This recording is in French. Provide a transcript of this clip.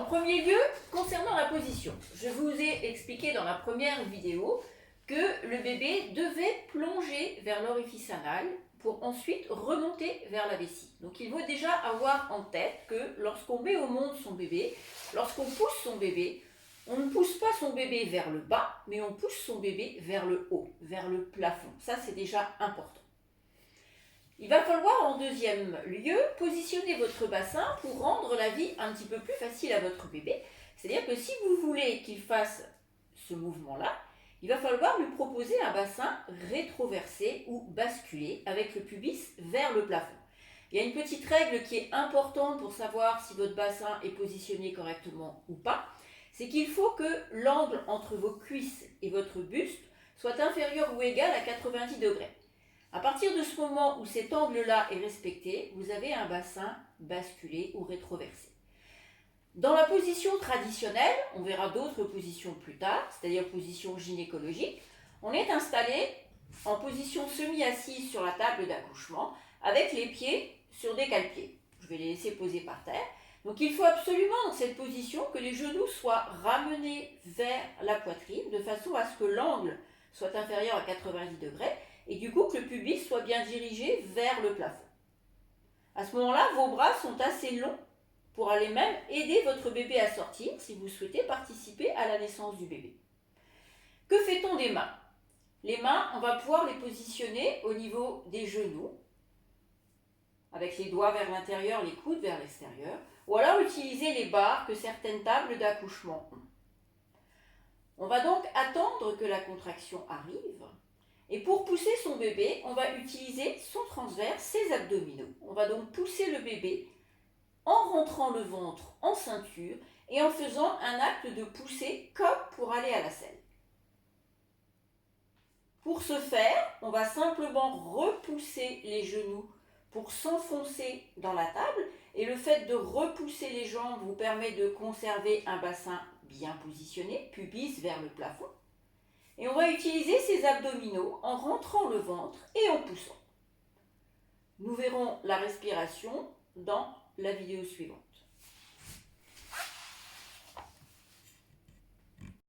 premier lieu, concernant la position, je vous ai expliqué dans la première vidéo que le bébé devait plonger vers l'orifice anal pour ensuite remonter vers la vessie. Donc il faut déjà avoir en tête que lorsqu'on met au monde son bébé, lorsqu'on pousse son bébé, on ne pousse pas son bébé vers le bas, mais on pousse son bébé vers le haut, vers le plafond. Ça, c'est déjà important. Il va falloir en deuxième lieu positionner votre bassin pour rendre la vie un petit peu plus facile à votre bébé. C'est-à-dire que si vous voulez qu'il fasse ce mouvement-là, il va falloir lui proposer un bassin rétroversé ou basculé avec le pubis vers le plafond. Il y a une petite règle qui est importante pour savoir si votre bassin est positionné correctement ou pas. C'est qu'il faut que l'angle entre vos cuisses et votre buste soit inférieur ou égal à 90 degrés. À partir de ce moment où cet angle-là est respecté, vous avez un bassin basculé ou rétroversé. Dans la position traditionnelle, on verra d'autres positions plus tard, c'est-à-dire position gynécologique, on est installé en position semi-assise sur la table d'accouchement avec les pieds sur des cale-pieds. Je vais les laisser poser par terre. Donc il faut absolument dans cette position que les genoux soient ramenés vers la poitrine de façon à ce que l'angle soit inférieur à 90 degrés et du coup que le pubis soit bien dirigé vers le plafond. À ce moment-là, vos bras sont assez longs pour aller même aider votre bébé à sortir si vous souhaitez participer à la naissance du bébé. Que fait-on des mains? Les mains, on va pouvoir les positionner au niveau des genoux, avec les doigts vers l'intérieur, les coudes vers l'extérieur, ou alors utiliser les barres que certaines tables d'accouchement ont. On va donc attendre que la contraction arrive, et pour pousser son bébé, on va utiliser son transverse, ses abdominaux. On va donc pousser le bébé en rentrant le ventre en ceinture et en faisant un acte de poussée comme pour aller à la selle. Pour ce faire, on va simplement repousser les genoux pour s'enfoncer dans la table et le fait de repousser les jambes vous permet de conserver un bassin bien positionné, pubis vers le plafond. Et on va utiliser ces abdominaux en rentrant le ventre et en poussant. Nous verrons la respiration dans la vidéo suivante.